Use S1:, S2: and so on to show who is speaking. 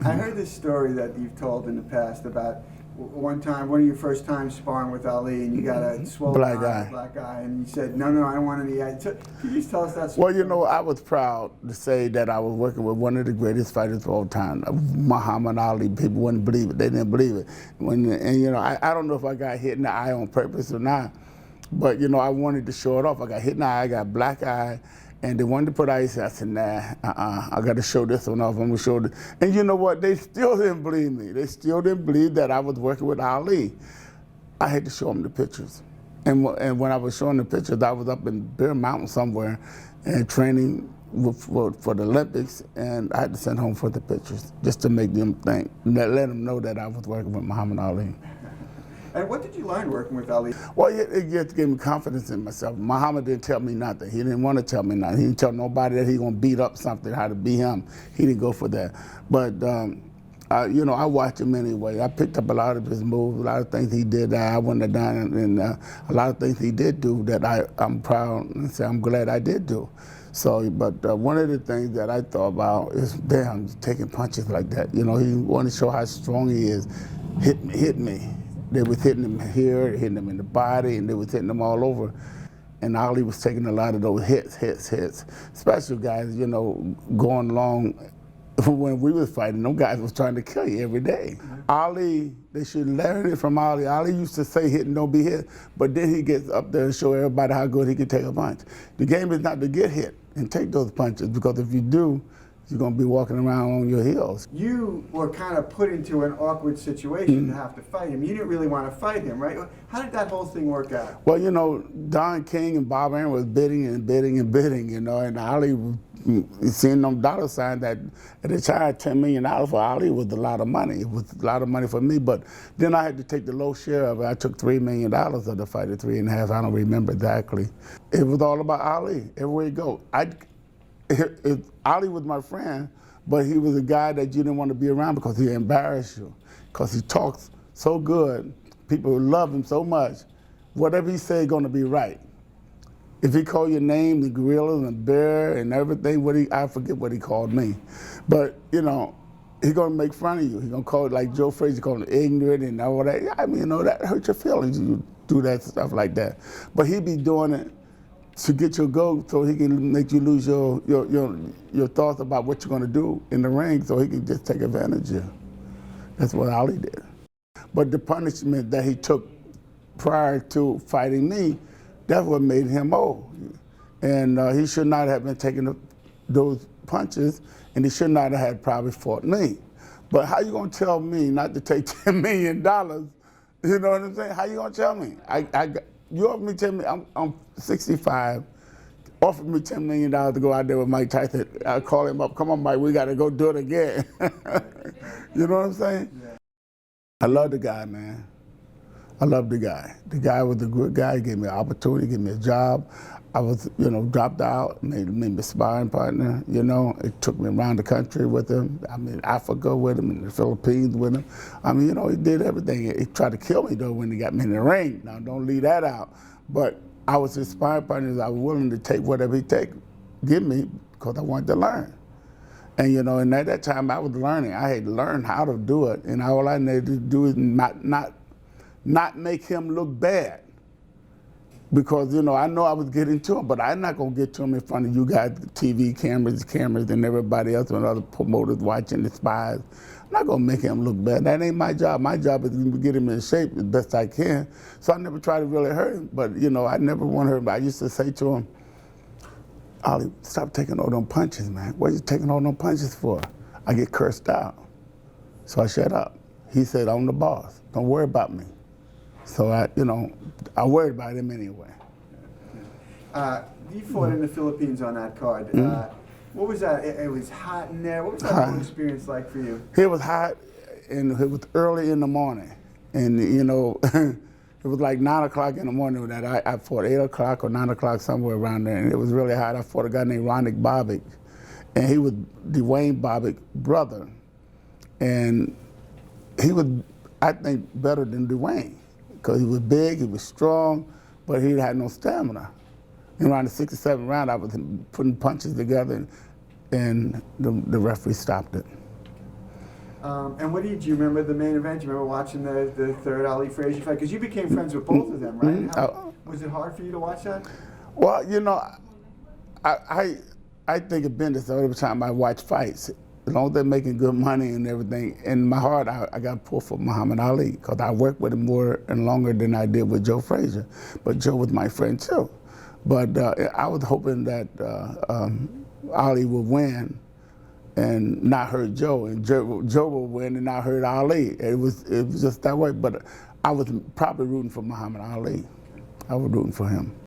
S1: I heard this story that you've told in the past about one time, one of your first times sparring with Ali, and you got a swollen
S2: Black
S1: eye,
S2: eye.
S1: black eye, and you said, no, I don't want any eye. So, can you just tell us that story?
S2: Well, you know, I was proud to say that I was working with one of the greatest fighters of all time, Muhammad Ali. People wouldn't believe it. They didn't believe it. And you know, I don't know if I got hit in the eye on purpose or not, but, you know, I wanted to show it off. I got hit in the eye, I got black eye, and they wanted to put ice. I said, nah, I got to show this one off. I'm going to show it. And you know what? They still didn't believe me. They still didn't believe that I was working with Ali. I had to show them the pictures. And when I was showing the pictures, I was up in Bear Mountain somewhere and training for the Olympics, and I had to send home for the pictures just to make them think, let them know that I was working with Muhammad Ali.
S1: And what did you learn working with Ali?
S2: Well, it just gave me confidence in myself. Muhammad didn't tell me nothing. He didn't want to tell me nothing. He didn't tell nobody that he gonna beat up something, how to beat him. He didn't go for that. But you know, I watched him anyway. I picked up a lot of his moves, a lot of things he did that I wouldn't have done, and a lot of things he did do that I'm proud and say I'm glad I did do. So, but one of the things that I thought about is, damn, taking punches like that. You know, he wanted to show how strong he is. Hit me. They was hitting him here, hitting him in the body, and they was hitting him all over. And Ali was taking a lot of those hits. Special guys, you know, going along. When we was fighting, them guys was trying to kill you every day. Ali, they should learn it from Ali. Ali used to say hit and don't be hit, but then he gets up there and show everybody how good he can take a punch. The game is not to get hit and take those punches, because if you do, you're gonna be walking around on your heels.
S1: You were kind of put into an awkward situation to have to fight him. You didn't really want to fight him, right? How did that whole thing work out?
S2: Well, you know, Don King and Bob Arum was bidding, you know, and Ali was seeing them dollar signs that at the time $10 million for Ali was a lot of money. It was a lot of money for me, but then I had to take the low share of it. I took $3 million of the fight at 3.5. I don't remember exactly. It was all about Ali everywhere you go. Ali was my friend, but he was a guy that you didn't want to be around because he embarrassed you, because he talks so good. People love him so much. Whatever he said going to be right. If he called your name, the gorilla and the bear and everything, I forget what he called me. But, you know, he's going to make fun of you. He's going to call it like Joe Frazier, called him ignorant and all that. I mean, you know, that hurts your feelings. You do that stuff like that. But he'd be doing it to get your goal, so he can make you lose your thoughts about what you're going to do in the ring, so he can just take advantage of you. That's what Ali did. But the punishment that he took prior to fighting me, that's what made him old. And he should not have been taking those punches, and he should not have had probably fought me. But how you going to tell me not to take $10 million? You know what I'm saying? How you going to tell me? You offered me $10 million, I'm 65, offered me $10 million to go out there with Mike Tyson. I call him up, come on, Mike, we got to go do it again. You know what I'm saying? Yeah. I love the guy, man. I love the guy. The guy was a good guy. He gave me an opportunity, gave me a job. I was, you know, dropped out, made me a sparring partner, you know. It took me around the country with him. I mean, Africa with him, in the Philippines with him. I mean, you know, he did everything. He tried to kill me, though, when he got me in the ring. Now, don't leave that out. But I was his sparring partner. I was willing to take whatever he give me, because I wanted to learn. And, you know, and at that time, I was learning. I had learned how to do it, and all I needed to do is not make him look bad. Because, you know, I know I was getting to him, but I'm not going to get to him in front of you guys, TV cameras, and everybody else, and other promoters watching, the spies. I'm not going to make him look bad. That ain't my job. My job is to get him in shape as best I can. So I never try to really hurt him. But, you know, I never want to hurt him. I used to say to him, Ali, stop taking all them punches, man. What are you taking all them punches for? I get cursed out. So I shut up. He said, I'm the boss. Don't worry about me. So I worried about him anyway.
S1: You fought in the Philippines on that card. What was that? It was hot in there. What was that whole experience like for you?
S2: It was hot, and it was early in the morning. And, you know, it was like 9 o'clock in the morning that I fought, 8 o'clock or 9 o'clock, somewhere around there. And it was really hot. I fought a guy named Ronnie Bobick, and he was Dwayne Bobick's brother. And he was, I think, better than Dwayne, because he was big, he was strong, but he had no stamina. And around the 6th or 7th round, I was putting punches together, and the referee stopped it.
S1: And what do you remember the main event? Do you remember watching the third Ali Frazier fight? Because you became friends with both of them, right? Was it hard for you to watch that?
S2: Well, you know, I think of business every time I watch fights. As long as they're making good money and everything, in my heart, I got pulled for Muhammad Ali because I worked with him more and longer than I did with Joe Frazier. But Joe was my friend too. But I was hoping that Ali would win and not hurt Joe, and Joe would win and not hurt Ali. It was just that way. But I was probably rooting for Muhammad Ali. I was rooting for him.